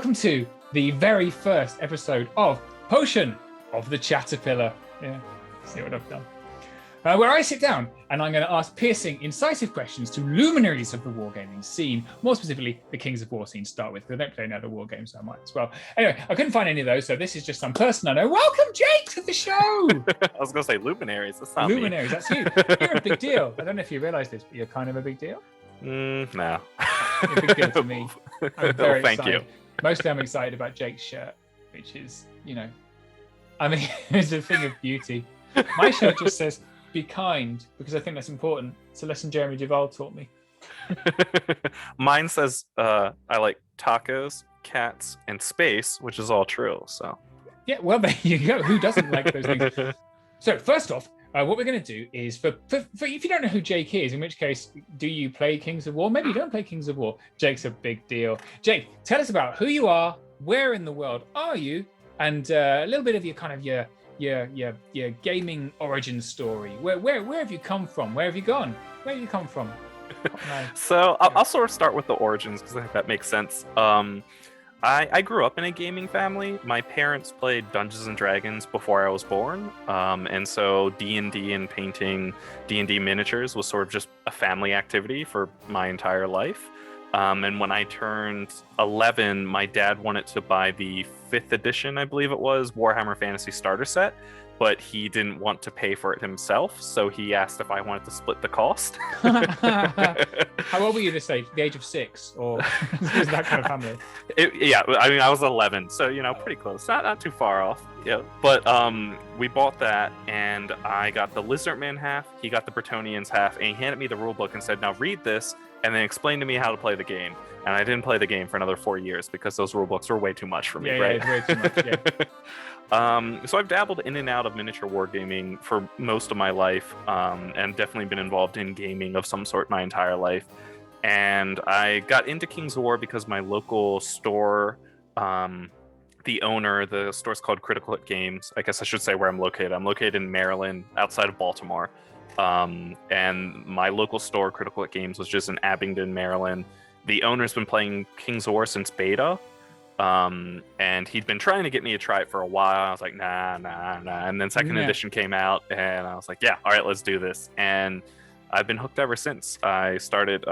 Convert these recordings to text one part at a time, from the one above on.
welcome to the very first episode of Potion of the Chatterpillar. Yeah, see what I've done. Where I sit down and I'm going to ask piercing, incisive questions to luminaries of the wargaming scene, more specifically the Kings of War scene to start with, because I don't play any other war games, so I might as well. Anyway, I couldn't find any of those, so this is just some person I know. Welcome, Jake, to the show! I was going to say luminaries, that's not luminaries, that's you. You're a big deal. I don't know if you realise this, but you're kind of a big deal. No. You're a big deal to me. I'm very thank excited. you. Mostly I'm excited about Jake's shirt, which is, I mean, it's a thing of beauty. My shirt just says, be kind, because I think that's important. It's a lesson Jeremy Duval taught me. Mine says I like tacos, cats, and space, which is all true. So yeah, well, there you go. Who doesn't like those things? So first off, what we're going to do is for if you don't know who Jake is, in which case, do you play Kings of War? Maybe you don't play Kings of War. Jake's a big deal. Jake, tell us about who you are, where in the world are you, and a little bit of your kind of your gaming origin story. Where have you come from? Where have you gone? Where have you come from? So I'll sort of start with the origins because I think that makes sense. I grew up in a gaming family. My parents played Dungeons and Dragons before I was born, and so D&D and painting D&D miniatures was sort of just a family activity for my entire life. And when I turned 11, my dad wanted to buy the 5th edition, I believe it was, Warhammer Fantasy Starter Set, but he didn't want to pay for it himself, so he asked if I wanted to split the cost. How old were you this age? The age of 6, or was that kind of family? I was 11, so pretty close, not too far off. Yeah, but we bought that, and I got the Lizardman half, he got the Bretonians half, and he handed me the rule book and said, "Now read this, and then explain to me how to play the game." And I didn't play the game for another 4 years because those rule books were way too much for me, right? Yeah, way too much, yeah. So I've dabbled in and out of miniature wargaming for most of my life, and definitely been involved in gaming of some sort my entire life. And I got into Kings of War because my local store, the owner, the store's called Critical Hit Games. I guess I should say where I'm located. I'm located in Maryland, outside of Baltimore. And my local store, Critical Hit Games, was just in Abingdon, Maryland. The owner's been playing Kings of War since beta. And he'd been trying to get me to try it for a while. I was like, nah. And then second edition came out, and I was like, yeah, all right, let's do this. And I've been hooked ever since. I started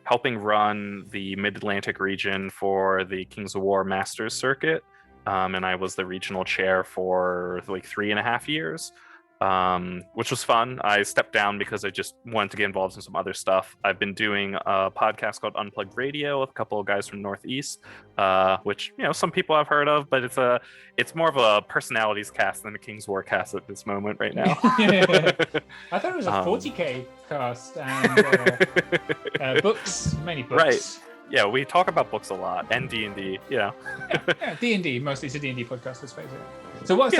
helping run the Mid-Atlantic region for the Kings of War Masters circuit. And I was the regional chair for like 3.5 years. Which was fun. I stepped down because I just wanted to get involved in some other stuff. I've been doing a podcast called Unplugged Radio with a couple of guys from Northeast, which some people have heard of, but it's more of a personalities cast than a King's War cast at this moment right now. I thought it was a 40k cast and books, many books. Right. Yeah, we talk about books a lot, and D&D, Yeah, D&D, mostly it's a D&D podcast, let's face it. So what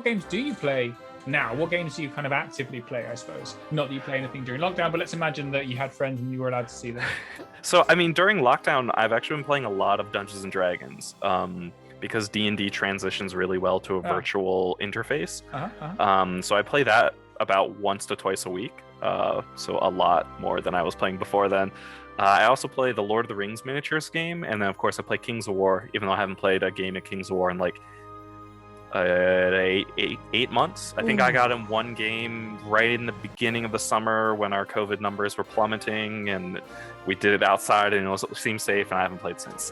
games do you play now? What games do you kind of actively play, I suppose? Not that you play anything during lockdown, but let's imagine that you had friends and you were allowed to see them. So, I mean, during lockdown, I've actually been playing a lot of Dungeons and Dragons, because D&D transitions really well to a virtual interface. So I play that about once to twice a week, so a lot more than I was playing before then. I also play the Lord of the Rings miniatures game, and then of course I play Kings of War, even though I haven't played a game of Kings of War in like 8 months. I think I got in one game right in the beginning of the summer when our COVID numbers were plummeting, and we did it outside and it seemed safe, and I haven't played since.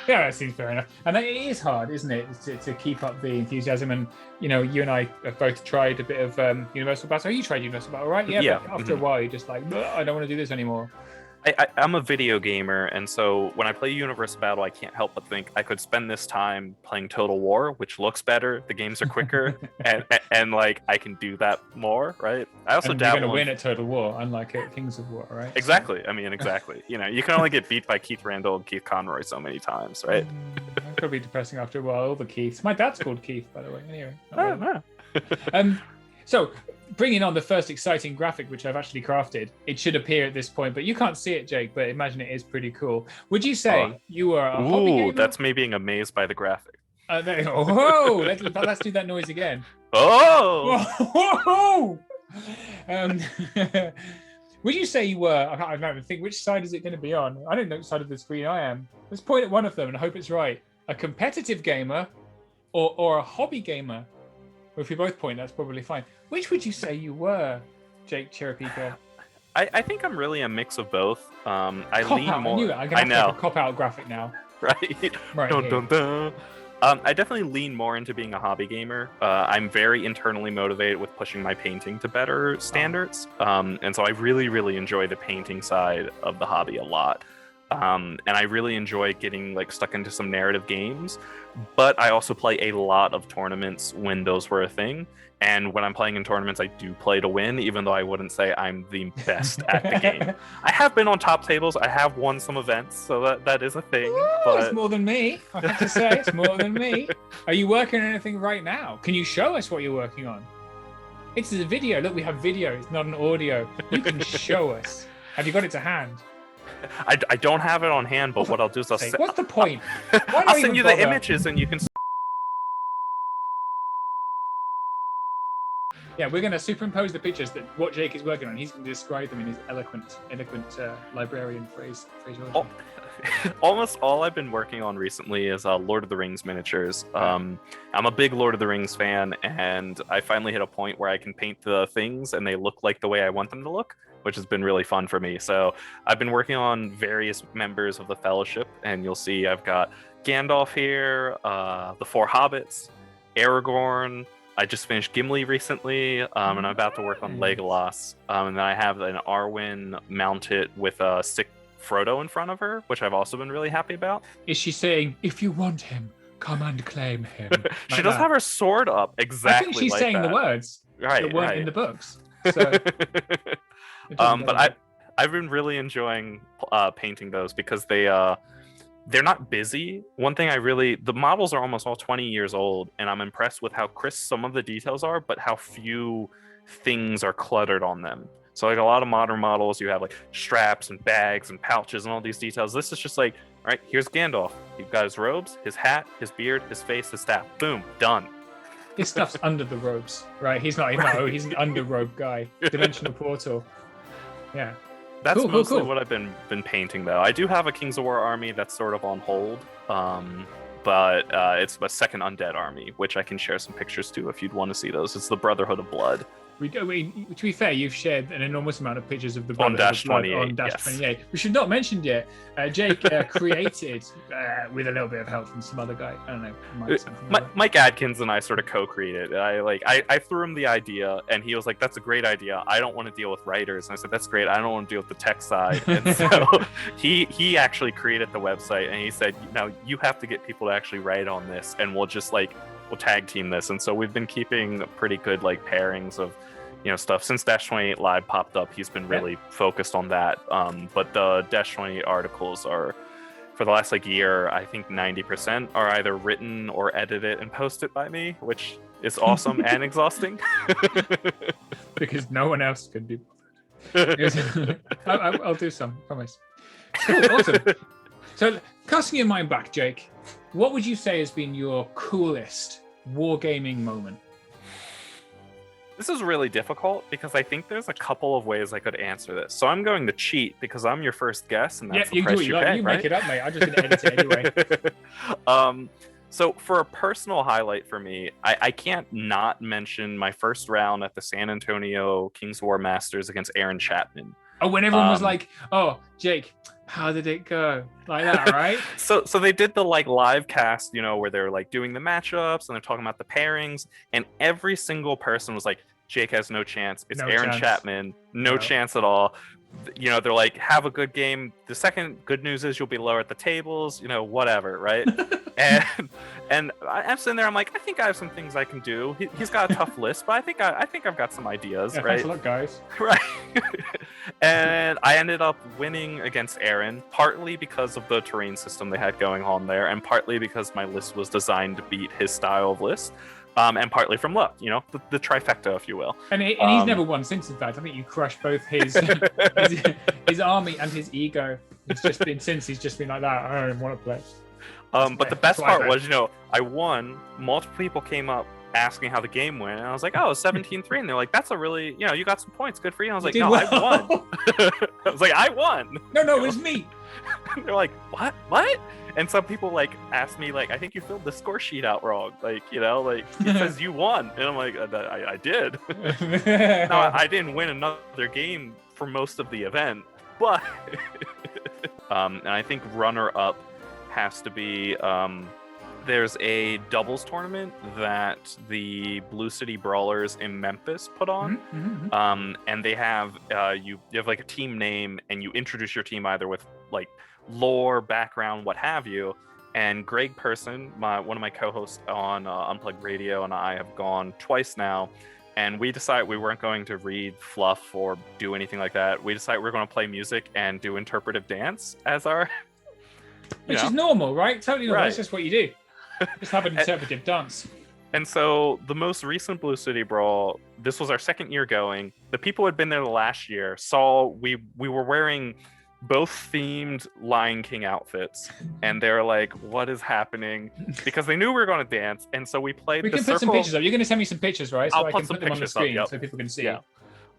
Yeah, that seems fair enough. And it is hard, isn't it, to keep up the enthusiasm. And you and I have both tried a bit of Universal Battle. You tried Universal Battle, right? Yeah. But after a while, you're just like, I don't want to do this anymore. I'm a video gamer, and so when I play Universal Battle, I can't help but think I could spend this time playing Total War, which looks better, the games are quicker, and like I can do that more, right? I also and you're going to win at Total War, unlike at Kings of War, right? Exactly. I mean, exactly. You can only get beat by Keith Randall and Keith Conroy so many times, right? That could be depressing after a while. All the Keiths. My dad's called Keith, by the way. Anyway. So, bringing on the first exciting graphic, which I've actually crafted. It should appear at this point, but you can't see it, Jake, but imagine it is pretty cool. Would you say you are a hobby gamer? That's me being amazed by the graphic. Let's do that noise again. Oh! Would Would you say you were? I can't even think. Which side is it going to be on? I don't know which side of the screen I am. Let's point at one of them and hope it's right. A competitive gamer, or a hobby gamer. Well, if we both point, that's probably fine. Which would you say you were, Jake Ciarapica? I think I'm really a mix of both. I Cop lean out. more. I knew it. I'm going to have a cop out graphic now. Right. Right. Dun, dun, dun. I definitely lean more into being a hobby gamer. I'm very internally motivated with pushing my painting to better standards. And so I really, really enjoy the painting side of the hobby a lot. And I really enjoy getting like stuck into some narrative games. But I also play a lot of tournaments when those were a thing. And when I'm playing in tournaments, I do play to win, even though I wouldn't say I'm the best at the game. I have been on top tables. I have won some events, so that is a thing. Ooh, but it's more than me. I have to say, it's more than me. Are you working on anything right now? Can you show us what you're working on? It's a video. Look, we have video. It's not an audio. You can show us. Have you got it to hand? I don't have it on hand, but what I'll do is What's the point? I'll send you the images and you can. Yeah, we're going to superimpose the pictures that what Jake is working on. He's going to describe them in his eloquent librarian phraseology. Almost all I've been working on recently is Lord of the Rings miniatures. I'm a big Lord of the Rings fan, and I finally hit a point where I can paint the things and they look like the way I want them to look, which has been really fun for me. So I've been working on various members of the Fellowship, and you'll see I've got Gandalf here, the Four Hobbits, Aragorn. I just finished Gimli recently, and I'm about to work on Legolas. And then I have an Arwen mounted with a sick Frodo in front of her, which I've also been really happy about. Is she saying, if you want him, come and claim him? She does have her sword up exactly. I think she's like saying that. the words that weren't in the books. So, but I've been really enjoying painting those because they're not busy. One thing the models are almost all 20 years old, and I'm impressed with how crisp some of the details are, but how few things are cluttered on them. So like a lot of modern models, you have like straps and bags and pouches and all these details. This is just like, all right, here's Gandalf. You've got his robes, his hat, his beard, his face, his staff. Boom, done. His stuff's under the robes, right? He's an under robe guy. Dimensional portal. Yeah. That's mostly what I've been painting, though. I do have a Kings of War army that's sort of on hold, but it's a second undead army, which I can share some pictures to if you'd want to see those. It's the Brotherhood of Blood. To be fair, you've shared an enormous amount of pictures of the Brotherhood on of Blood 28, on Dash yes. 28. We should not mention yet. Jake created with a little bit of help from some other guy. I don't know. Mike Adkins and I sort of co-created. I threw him the idea, and he was like, "That's a great idea. I don't want to deal with writers." And I said, "That's great. I don't want to deal with the tech side." And so he actually created the website, and he said, "Now you have to get people to actually write on this, and we'll tag team this." And so we've been keeping pretty good like pairings of stuff since Dash 28 Live popped up. He's been really focused on that, but the Dash 28 articles are, for the last year, I think 90% are either written or edited and posted by me, which is awesome and exhausting. Because no one else can be bothered. I'll do some, promise. Cool, awesome. So casting your mind back, Jake, what would you say has been your coolest wargaming moment? This is really difficult because I think there's a couple of ways I could answer this. So I'm going to cheat because I'm your first guest, and that's the price you pay, you right? make it up, mate. I'm just going to edit it anyway. So for a personal highlight for me, I can't not mention my first round at the San Antonio Kings of War Masters against Aaron Chapman. Oh, when everyone was like, "Oh, Jake, how did it go?" Like that, right? So they did the live cast, where they're doing the matchups and they're talking about the pairings, and every single person was like, "Jake has no chance. It's Aaron Chapman, no chance at all." They're like, "Have a good game. The second good news is you'll be lower at the tables, whatever," right? and I'm sitting there, I'm like, I think I have some things I can do. He's got a tough list, but I think I've got some ideas, right? Thanks a lot, guys. Right. And I ended up winning against Aaron, partly because of the terrain system they had going on there, and partly because my list was designed to beat his style of list. And partly from luck, the trifecta, if you will. And he's never won since, in fact. I think you crushed both his his army and his ego. He's just been like that. I don't want to play. But the best part was, I won. Multiple people came up asking how the game went, and I was like, oh, 17-3, and they're like, that's a really, you got some points, good for you. And I was like, no, well. I won. I was like, I won. No, it was me. They're like, what? And some people like asked me, like, I think you filled the score sheet out wrong, like, like it says you won, and I'm like, I did. No, I didn't win another game for most of the event, but and I think runner up has to be there's a doubles tournament that the Blue City Brawlers in Memphis put on. And they have you have like a team name, and you introduce your team either with like lore, background, what have you. And Greg Person, one of my co-hosts on Unplugged Radio, and I have gone twice now. And we decided we weren't going to read fluff or do anything like that. We decided we were going to play music and do interpretive dance as our... Which is normal, right? Totally normal. Right. That's just what you do. Just have an interpretive dance. And so the most recent Blue City Brawl, this was our second year going. The people who had been there the last year saw we were wearing both themed Lion King outfits, and they're like, what is happening? Because they knew we were going to dance, and so we played We can put some pictures up. You're going to send me some pictures, right? So I'll I put can some put them on the pictures up, screen yep. so people can see. Yeah.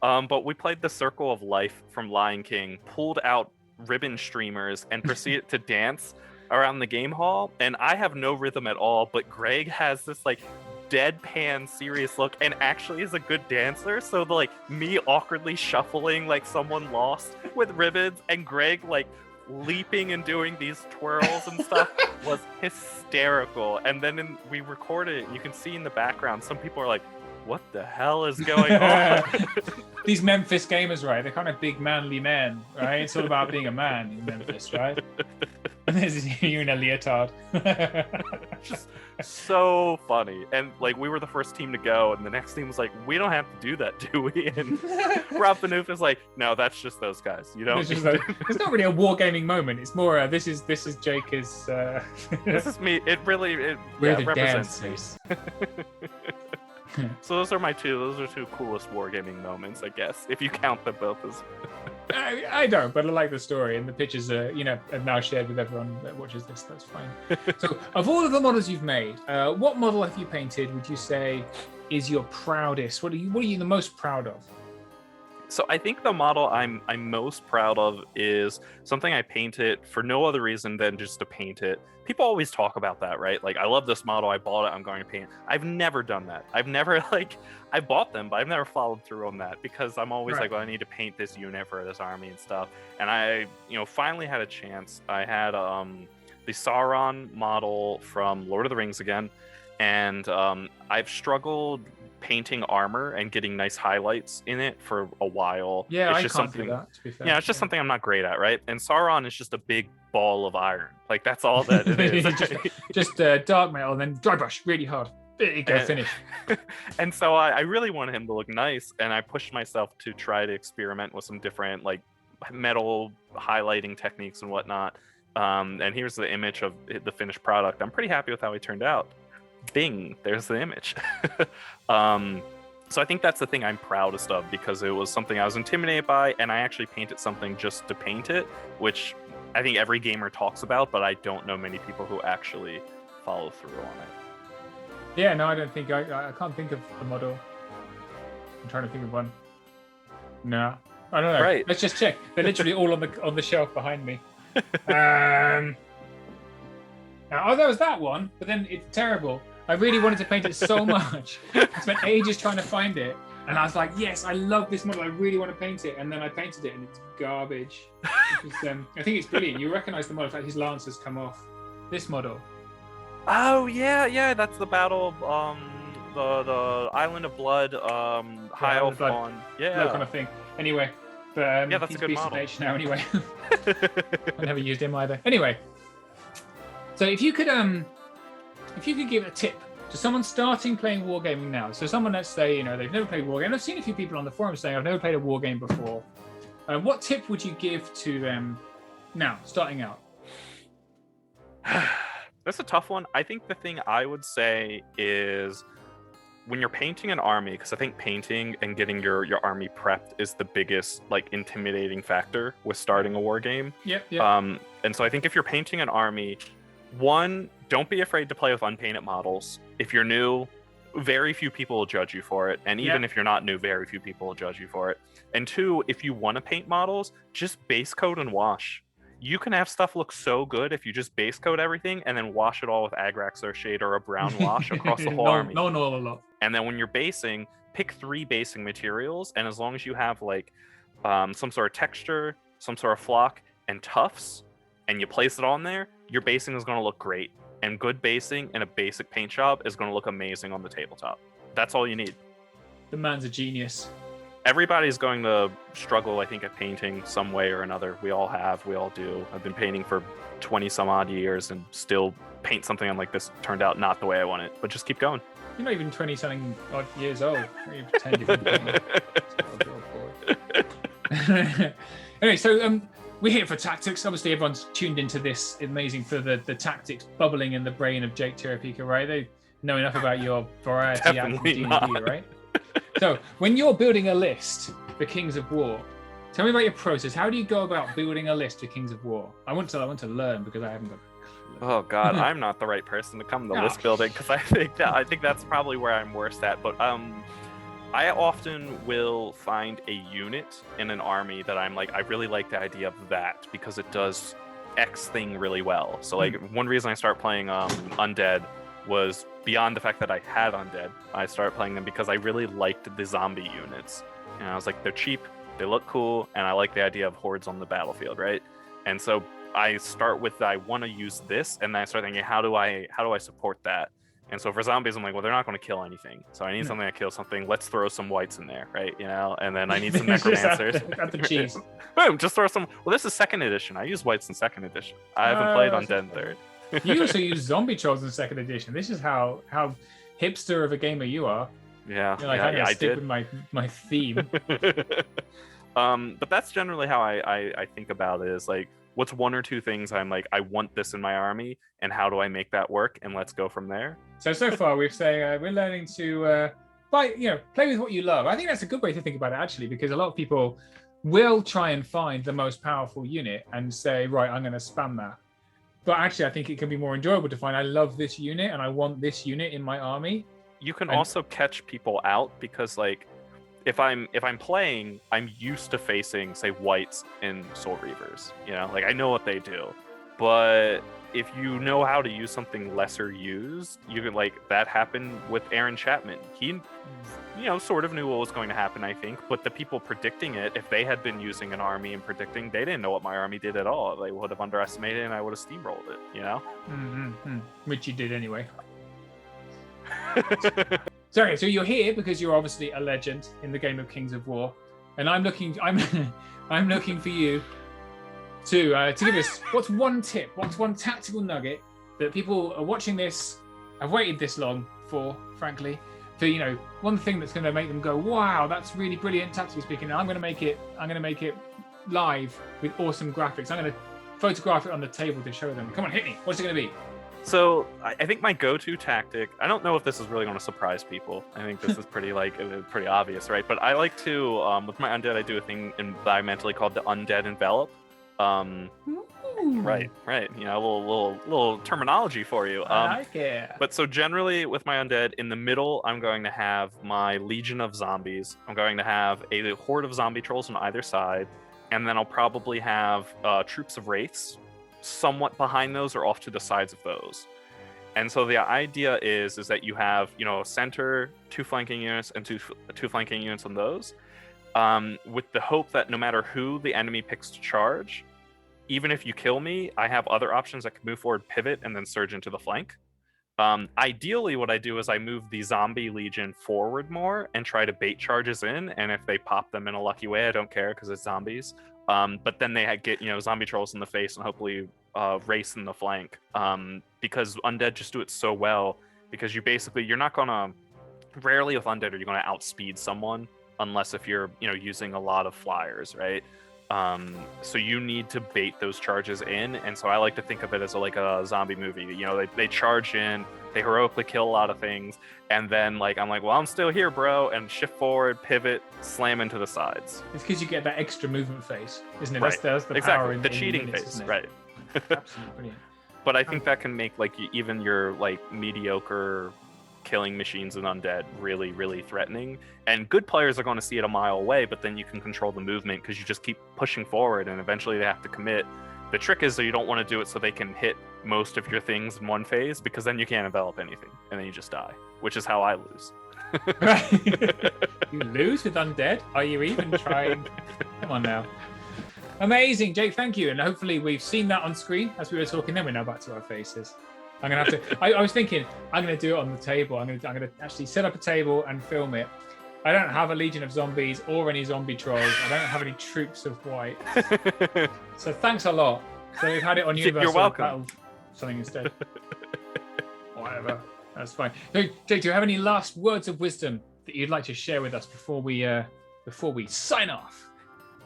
But we played the Circle of Life from Lion King, pulled out ribbon streamers, and proceeded to dance around the game hall. And I have no rhythm at all, but Greg has this like deadpan serious look and actually is a good dancer. So the, like me awkwardly shuffling like someone lost with ribbons, and Greg like leaping and doing these twirls and stuff was hysterical. And then we recorded it, and you can see in the background some people are like, what the hell is going on? These Memphis gamers, right? They're kind of big manly men, right? It's all about being a man in Memphis, right? And there's you in a leotard. Just so funny. And like we were the first team to go, and the next team was like, we don't have to do that, do we? And Rob Fanoof is like, no, that's just those guys. You don't. It's not really a wargaming moment. It's more this is Jake is. This is me. We're the represents dancers. So those are two coolest wargaming moments, I guess, if you count them both as. I don't, but I like the story, and the pictures are now shared with everyone that watches this. That's fine. So, of all of the models you've made, what model have you painted? Would you say is your proudest? What are you the most proud of? So I think the model I'm most proud of is something I painted for no other reason than just to paint it. People always talk about that, right? Like, I love this model, I bought it, I'm going to paint it. I've never done that. I've never I bought them, but I've never followed through on that because I'm always like, well, I need to paint this unit for this army and stuff. And I, finally had a chance. I had the Sauron model from Lord of the Rings again, and I've struggled painting armor and getting nice highlights in it for a while. Yeah, it's I just can't something, do that, to be fair. Yeah, it's just something I'm not great at, right? And Sauron is just a big ball of iron. Like, that's all that it is. just dark metal and then dry brush really hard. There you go, finish. And so I really wanted him to look nice, and I pushed myself to try to experiment with some different like metal highlighting techniques and whatnot. And here's the image of the finished product. I'm pretty happy with how he turned out. Bing, there's the image. So I think that's the thing I'm proudest of, because it was something I was intimidated by, and I actually painted something just to paint it, which I think every gamer talks about, but I don't know many people who actually follow through on it. Yeah, no, I don't think I can't think of a model. I'm trying to think of one. No, I don't know. Right. Let's just check. They're literally all on the shelf behind me. Oh, there was that one, but then it's terrible. I really wanted to paint it so much. I spent ages trying to find it, and I was like, yes, I love this model. I really want to paint it. And then I painted it, and it's garbage. I think it's brilliant. You recognize the model. In fact, his lance has come off. This model. Oh, yeah, that's the battle of the Island of Blood, High Elf on. Yeah. That kind of thing. Anyway, but yeah, that's a good model. Now, anyway. I never used him either. Anyway. So if you could give a tip to someone starting playing wargaming now, so someone, let's say, they've never played wargaming. I've seen a few people on the forum saying, I've never played a wargame before. What tip would you give to them now, starting out? That's a tough one. I think the thing I would say is when you're painting an army, because I think painting and getting your army prepped is the biggest intimidating factor with starting a war game. Yep. And so I think if you're painting an army, one, don't be afraid to play with unpainted models. If you're new, very few people will judge you for it. And even if you're not new, very few people will judge you for it. And 2, if you want to paint models, just base coat and wash. You can have stuff look so good if you just base coat everything and then wash it all with Agrax shade or a brown wash across the whole army. No, a lot. And then when you're basing, pick 3 basing materials, and as long as you have like some sort of texture, some sort of flock, and tufts, and you place it on there, your basing is going to look great. And good basing in a basic paint job is going to look amazing on the tabletop. That's all you need. The man's a genius. Everybody's going to struggle, I think, at painting some way or another. We all have. We all do. I've been painting for 20 some odd years and still paint something I'm like, this turned out not the way I want it. But just keep going. You're not even 20 something odd years old. You pretend you've been painting. Anyway, so we're here for tactics. Obviously, everyone's tuned into this amazing for the tactics bubbling in the brain of Jake Ciarapica, right? They know enough about your variety and D&D, right? So when you're building a list for Kings of War, tell me about your process. How do you go about building a list for Kings of War? I want to learn because I haven't got. Oh God, I'm not the right person to come to list building because I think that's probably where I'm worst at. But I often will find a unit in an army that I'm like, I really like the idea of that because it does X thing really well. So like one reason I start playing undead was beyond the fact that I had undead. I started playing them because I really liked the zombie units. And I was like, they're cheap, they look cool, and I like the idea of hordes on the battlefield, right? And so I start with I want to use this, and then I start thinking, how do I support that? And so for zombies, I'm like, well, they're not going to kill anything. So I need something that kills something. Let's throw some whites in there, right? You know, and then I need some necromancers. At the cheese. Boom, just throw some. Well, this is 2nd edition. I use whites in 2nd edition. I haven't played undead in 3rd. You also use zombie trolls in 2nd edition. This is how hipster of a gamer you are. Yeah, You're like, I'm gonna stick with my theme. But that's generally how I think about it. Is like, what's 1 or 2 things I'm like, I want this in my army, and how do I make that work? And let's go from there. So far we've said we're learning to play with what you love. I think that's a good way to think about it actually, because a lot of people will try and find the most powerful unit and say, right, I'm going to spam that. But actually, I think it can be more enjoyable to find, I love this unit and I want this unit in my army. You can also catch people out because, like, if I'm playing, I'm used to facing, say, whites and Soul Reavers. You know, like I know what they do. But if you know how to use something lesser used, you can, like, that happened with Aaron Chapman. He, sort of knew what was going to happen, I think. But the people predicting it, if they had been using an army and predicting, they didn't know what my army did at all. They would have underestimated it, and I would have steamrolled it. You know, which you did anyway. Sorry, so you're here because you're obviously a legend in the game of Kings of War, and I'm looking for you to give us what's one tip, what's one tactical nugget that people are watching this, have waited this long for, frankly, for one thing that's going to make them go, wow, that's really brilliant tactically speaking. And I'm going to make it live with awesome graphics. I'm going to photograph it on the table to show them. Come on, hit me. What's it going to be? So I think my go-to tactic, I don't know if this is really going to surprise people. I think this is pretty obvious, right? But I like to, with my undead, I do a thing environmentally called the undead envelop. Right. A little terminology for you. I like it. But so generally with my undead, in the middle, I'm going to have my legion of zombies. I'm going to have a horde of zombie trolls on either side, and then I'll probably have troops of wraiths somewhat behind those or off to the sides of those. And so the idea is that you have, center, 2 flanking units, and two flanking units on those, with the hope that no matter who the enemy picks to charge, even if you kill me, I have other options that can move forward, pivot, and then surge into the flank. Ideally, what I do is I move the zombie legion forward more and try to bait charges in, and if they pop them in a lucky way, I don't care because it's zombies. But then they get zombie trolls in the face and hopefully race in the flank, because undead just do it so well. Because you're not gonna, rarely with undead are you gonna outspeed someone unless if you're using a lot of flyers, right? So you need to bait those charges in, and so I like to think of it as like a zombie movie. They charge in, they heroically kill a lot of things, and then I'm like, well, I'm still here, bro, and shift forward, pivot, slam into the sides. It's because you get that extra movement phase, isn't it? Right. That's the exactly. power in the in cheating units, phase, right? Absolutely brilliant. But I think that can make even your mediocre killing machines and undead really, really threatening. And good players are going to see it a mile away, but then you can control the movement because you just keep pushing forward, and eventually they have to commit. The trick is that you don't want to do it so they can hit most of your things in one phase, because then you can't envelop anything, and then you just die, which is how I lose. You lose with undead? Are you even trying? Come on now. Amazing, Jake, thank you. And hopefully we've seen that on screen as we were talking, then we're now back to our faces. I'm gonna have to, I was thinking, I'm gonna do it on the table. I'm gonna actually set up a table and film it. I don't have a legion of zombies or any zombie trolls. I don't have any troops of white. So thanks a lot. So we've had it on Universal Battle something instead. Whatever, that's fine. So, Jake, do you have any last words of wisdom that you'd like to share with us before we sign off?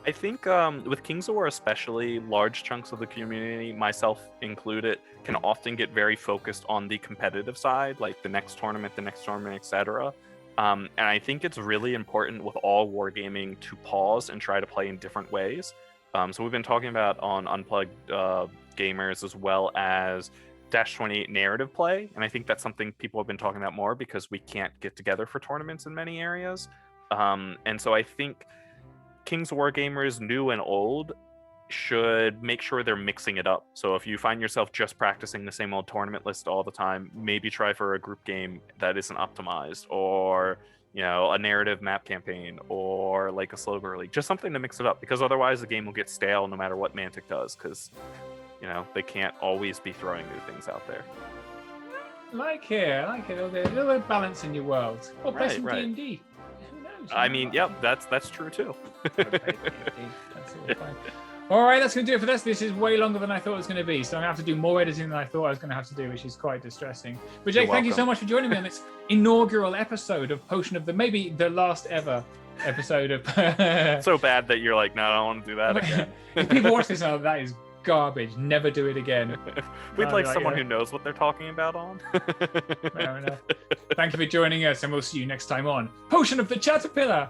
I think with Kings of War especially, large chunks of the community, myself included, can often get very focused on the competitive side, like the next tournament, etc. And I think it's really important with all wargaming to pause and try to play in different ways. So we've been talking about on Unplugged Gamers as well as -28 narrative play, and I think that's something people have been talking about more because we can't get together for tournaments in many areas. And so I think Kings of War gamers, new and old, should make sure they're mixing it up. So if you find yourself just practicing the same old tournament list all the time, maybe try for a group game that isn't optimized, or a narrative map campaign, or like a slow burn league, just something to mix it up, because otherwise the game will get stale no matter what Mantic does, because they can't always be throwing new things out there. I like it. A little bit of balance in your world. Or play some D&D. I mean, yep, that's true too. All right, that's going to do it for this. This is way longer than I thought it was going to be, so I'm going to have to do more editing than I thought I was going to have to do, which is quite distressing. But Jake, thank you so much for joining me on this inaugural episode of Potion of maybe the last ever episode of... So bad that you're like, no, I don't want to do that again. If people watch this, that is garbage. Never do it again. We'd like someone who knows what they're talking about on. Fair enough. Thank you for joining us, and we'll see you next time on Potion of the Chatterpillar.